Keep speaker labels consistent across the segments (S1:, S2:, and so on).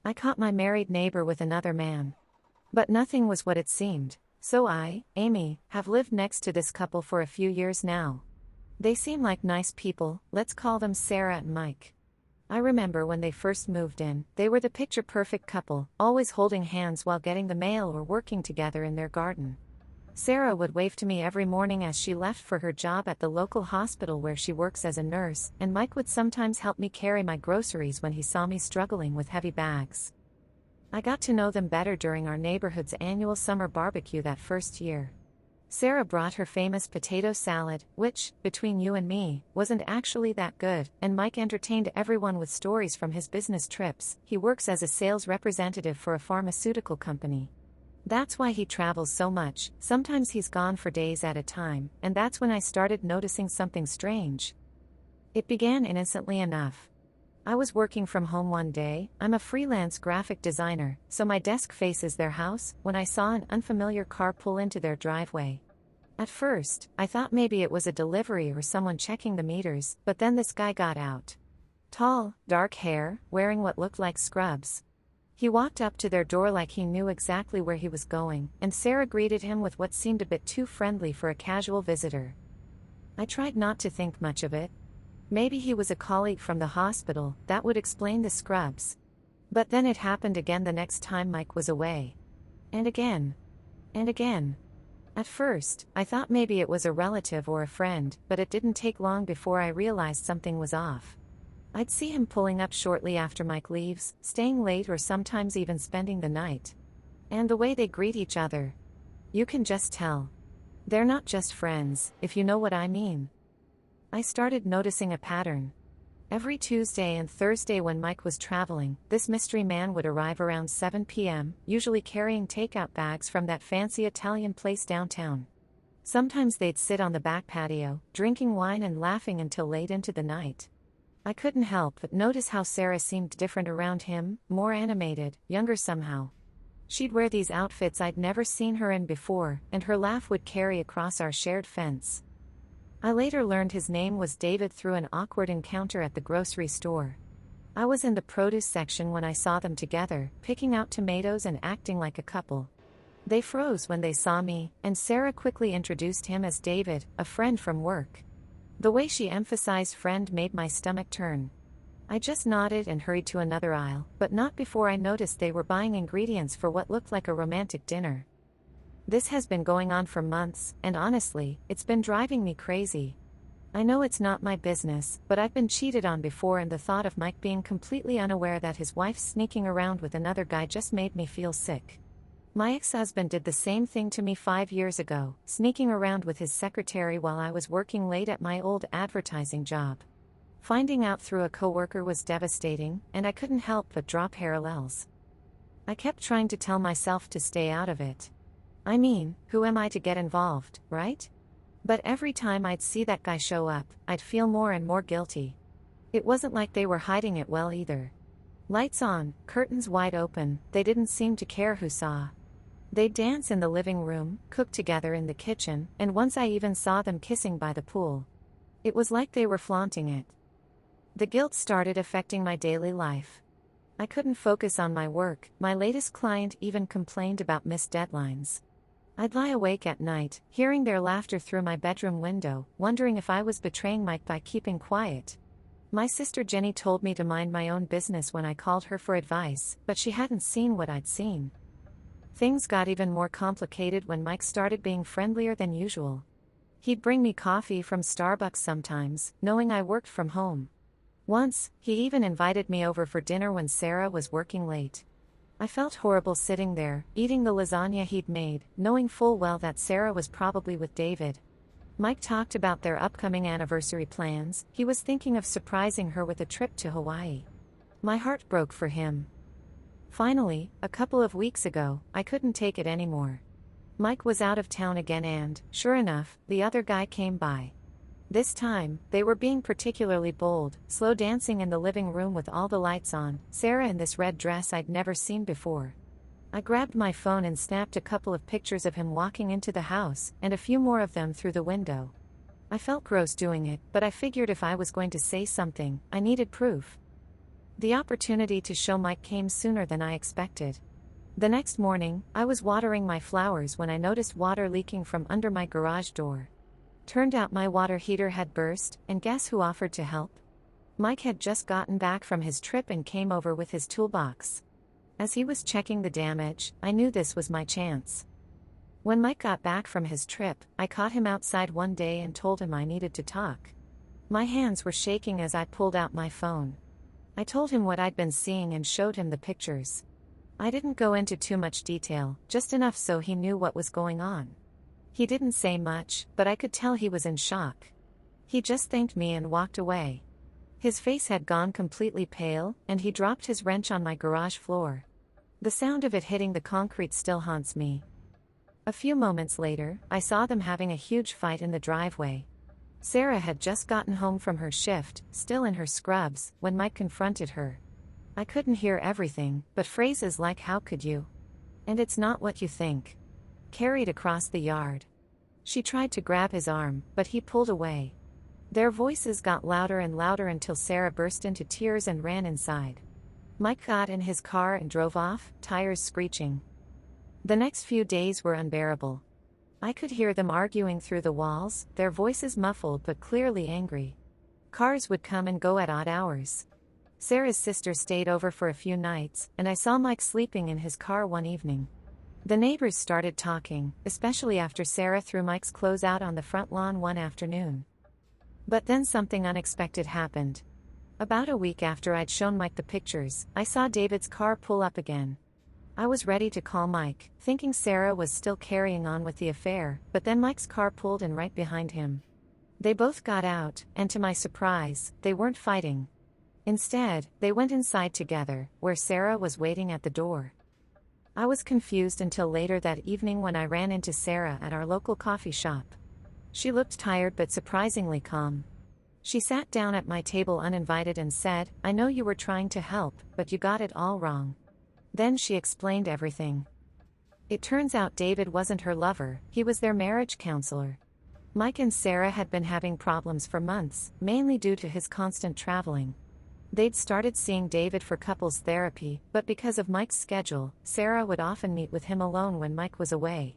S1: I caught my married neighbor with another man. But nothing was what it seemed, so I, Amy, have lived next to this couple for a few years now. They seem like nice people, let's call them Sarah and Mike. I remember when they first moved in, they were the picture-perfect couple, always holding hands while getting the mail or working together in their garden. Sarah would wave to me every morning as she left for her job at the local hospital where she works as a nurse, and Mike would sometimes help me carry my groceries when he saw me struggling with heavy bags. I got to know them better during our neighborhood's annual summer barbecue that first year. Sarah brought her famous potato salad, which, between you and me, wasn't actually that good, and Mike entertained everyone with stories from his business trips. He works as a sales representative for a pharmaceutical company. That's why he travels so much, sometimes he's gone for days at a time, and that's when I started noticing something strange. It began innocently enough. I was working from home one day. I'm a freelance graphic designer, so my desk faces their house, when I saw an unfamiliar car pull into their driveway. At first, I thought maybe it was a delivery or someone checking the meters, but then this guy got out. Tall, dark hair, wearing what looked like scrubs. He walked up to their door like he knew exactly where he was going, and Sarah greeted him with what seemed a bit too friendly for a casual visitor. I tried not to think much of it. Maybe he was a colleague from the hospital, that would explain the scrubs. But then it happened again the next time Mike was away. And again. And again. At first, I thought maybe it was a relative or a friend, but it didn't take long before I realized something was off. I'd see him pulling up shortly after Mike leaves, staying late or sometimes even spending the night. And the way they greet each other. You can just tell. They're not just friends, if you know what I mean. I started noticing a pattern. Every Tuesday and Thursday when Mike was traveling, this mystery man would arrive around 7 p.m., usually carrying takeout bags from that fancy Italian place downtown. Sometimes they'd sit on the back patio, drinking wine and laughing until late into the night. I couldn't help but notice how Sarah seemed different around him, more animated, younger somehow. She'd wear these outfits I'd never seen her in before, and her laugh would carry across our shared fence. I later learned his name was David through an awkward encounter at the grocery store. I was in the produce section when I saw them together, picking out tomatoes and acting like a couple. They froze when they saw me, and Sarah quickly introduced him as David, a friend from work. The way she emphasized friend made my stomach turn. I just nodded and hurried to another aisle, but not before I noticed they were buying ingredients for what looked like a romantic dinner. This has been going on for months, and honestly, it's been driving me crazy. I know it's not my business, but I've been cheated on before, and the thought of Mike being completely unaware that his wife's sneaking around with another guy just made me feel sick. My ex-husband did the same thing to me 5 years ago, sneaking around with his secretary while I was working late at my old advertising job. Finding out through a coworker was devastating, and I couldn't help but draw parallels. I kept trying to tell myself to stay out of it. I mean, who am I to get involved, right? But every time I'd see that guy show up, I'd feel more and more guilty. It wasn't like they were hiding it well either. Lights on, curtains wide open, they didn't seem to care who saw. They'd dance in the living room, cook together in the kitchen, and once I even saw them kissing by the pool. It was like they were flaunting it. The guilt started affecting my daily life. I couldn't focus on my work. My latest client even complained about missed deadlines. I'd lie awake at night, hearing their laughter through my bedroom window, wondering if I was betraying Mike by keeping quiet. My sister Jenny told me to mind my own business when I called her for advice, but she hadn't seen what I'd seen. Things got even more complicated when Mike started being friendlier than usual. He'd bring me coffee from Starbucks sometimes, knowing I worked from home. Once, he even invited me over for dinner when Sarah was working late. I felt horrible sitting there, eating the lasagna he'd made, knowing full well that Sarah was probably with David. Mike talked about their upcoming anniversary plans. He was thinking of surprising her with a trip to Hawaii. My heart broke for him. Finally, a couple of weeks ago, I couldn't take it anymore. Mike was out of town again and, sure enough, the other guy came by. This time, they were being particularly bold, slow dancing in the living room with all the lights on, Sarah in this red dress I'd never seen before. I grabbed my phone and snapped a couple of pictures of him walking into the house, and a few more of them through the window. I felt gross doing it, but I figured if I was going to say something, I needed proof. The opportunity to show Mike came sooner than I expected. The next morning, I was watering my flowers when I noticed water leaking from under my garage door. Turned out my water heater had burst, and guess who offered to help? Mike had just gotten back from his trip and came over with his toolbox. As he was checking the damage, I knew this was my chance. When Mike got back from his trip, I caught him outside one day and told him I needed to talk. My hands were shaking as I pulled out my phone. I told him what I'd been seeing and showed him the pictures. I didn't go into too much detail, just enough so he knew what was going on. He didn't say much, but I could tell he was in shock. He just thanked me and walked away. His face had gone completely pale, and he dropped his wrench on my garage floor. The sound of it hitting the concrete still haunts me. A few moments later, I saw them having a huge fight in the driveway. Sarah had just gotten home from her shift, still in her scrubs, when Mike confronted her. I couldn't hear everything, but phrases like "how could you?" and "it's not what you think" carried across the yard. She tried to grab his arm, but he pulled away. Their voices got louder and louder until Sarah burst into tears and ran inside. Mike got in his car and drove off, tires screeching. The next few days were unbearable. I could hear them arguing through the walls, their voices muffled but clearly angry. Cars would come and go at odd hours. Sarah's sister stayed over for a few nights, and I saw Mike sleeping in his car one evening. The neighbors started talking, especially after Sarah threw Mike's clothes out on the front lawn one afternoon. But then something unexpected happened. About a week after I'd shown Mike the pictures, I saw David's car pull up again. I was ready to call Mike, thinking Sarah was still carrying on with the affair, but then Mike's car pulled in right behind him. They both got out, and to my surprise, they weren't fighting. Instead, they went inside together, where Sarah was waiting at the door. I was confused until later that evening when I ran into Sarah at our local coffee shop. She looked tired but surprisingly calm. She sat down at my table uninvited and said, "I know you were trying to help, but you got it all wrong." Then she explained everything. It turns out David wasn't her lover, he was their marriage counselor. Mike and Sarah had been having problems for months, mainly due to his constant traveling. They'd started seeing David for couples therapy, but because of Mike's schedule, Sarah would often meet with him alone when Mike was away.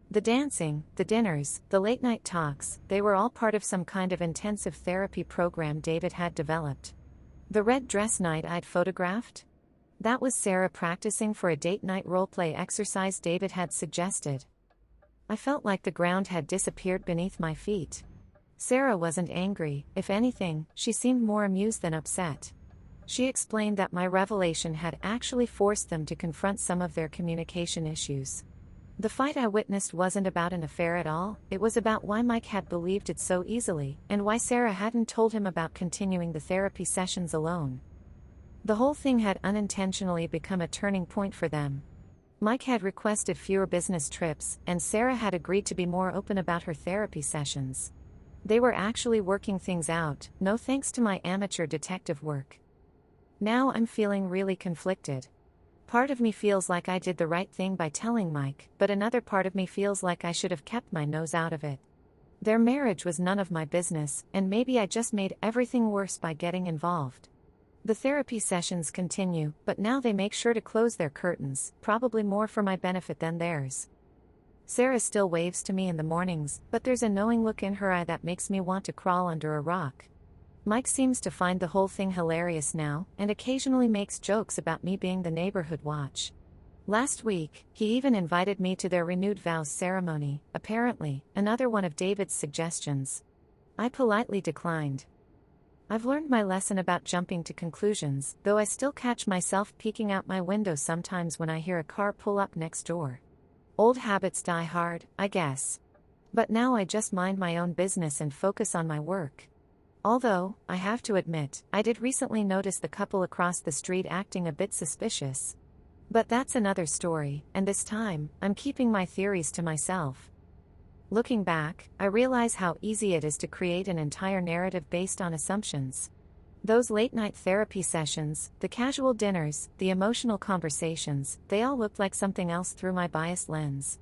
S1: The dancing, the dinners, the late-night talks, they were all part of some kind of intensive therapy program David had developed. The red dress night I'd photographed? That was Sarah practicing for a date-night role-play exercise David had suggested. I felt like the ground had disappeared beneath my feet. Sarah wasn't angry, if anything, she seemed more amused than upset. She explained that my revelation had actually forced them to confront some of their communication issues. The fight I witnessed wasn't about an affair at all, it was about why Mike had believed it so easily, and why Sarah hadn't told him about continuing the therapy sessions alone. The whole thing had unintentionally become a turning point for them. Mike had requested fewer business trips, and Sarah had agreed to be more open about her therapy sessions. They were actually working things out, no thanks to my amateur detective work. Now I'm feeling really conflicted. Part of me feels like I did the right thing by telling Mike, but another part of me feels like I should have kept my nose out of it. Their marriage was none of my business, and maybe I just made everything worse by getting involved. The therapy sessions continue, but now they make sure to close their curtains, probably more for my benefit than theirs. Sarah still waves to me in the mornings, but there's a knowing look in her eye that makes me want to crawl under a rock. Mike seems to find the whole thing hilarious now, and occasionally makes jokes about me being the neighborhood watch. Last week, he even invited me to their renewed vows ceremony, apparently, another one of David's suggestions. I politely declined. I've learned my lesson about jumping to conclusions, though I still catch myself peeking out my window sometimes when I hear a car pull up next door. Old habits die hard, I guess. But now I just mind my own business and focus on my work. Although, I have to admit, I did recently notice the couple across the street acting a bit suspicious. But that's another story, and this time, I'm keeping my theories to myself. Looking back, I realize how easy it is to create an entire narrative based on assumptions. Those late-night therapy sessions, the casual dinners, the emotional conversations, they all looked like something else through my biased lens.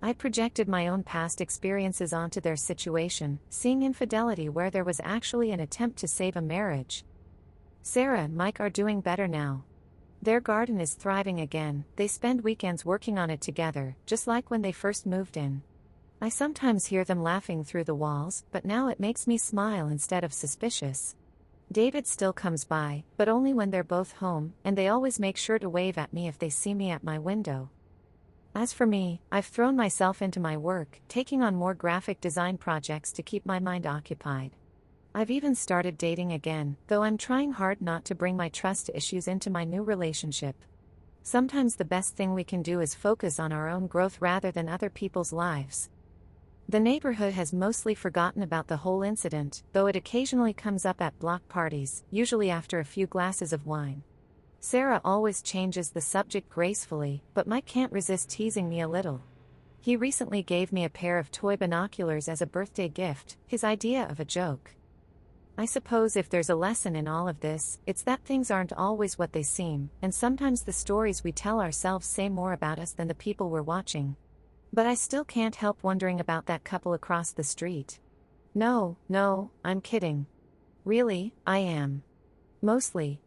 S1: I projected my own past experiences onto their situation, seeing infidelity where there was actually an attempt to save a marriage. Sarah and Mike are doing better now. Their garden is thriving again, they spend weekends working on it together, just like when they first moved in. I sometimes hear them laughing through the walls, but now it makes me smile instead of suspicious. David still comes by, but only when they're both home, and they always make sure to wave at me if they see me at my window. As for me, I've thrown myself into my work, taking on more graphic design projects to keep my mind occupied. I've even started dating again, though I'm trying hard not to bring my trust issues into my new relationship. Sometimes the best thing we can do is focus on our own growth rather than other people's lives. The neighborhood has mostly forgotten about the whole incident, though it occasionally comes up at block parties, usually after a few glasses of wine. Sarah always changes the subject gracefully, but Mike can't resist teasing me a little. He recently gave me a pair of toy binoculars as a birthday gift, his idea of a joke. I suppose if there's a lesson in all of this, it's that things aren't always what they seem, and sometimes the stories we tell ourselves say more about us than the people we're watching. But I still can't help wondering about that couple across the street. No, I'm kidding. Really, I am. Mostly,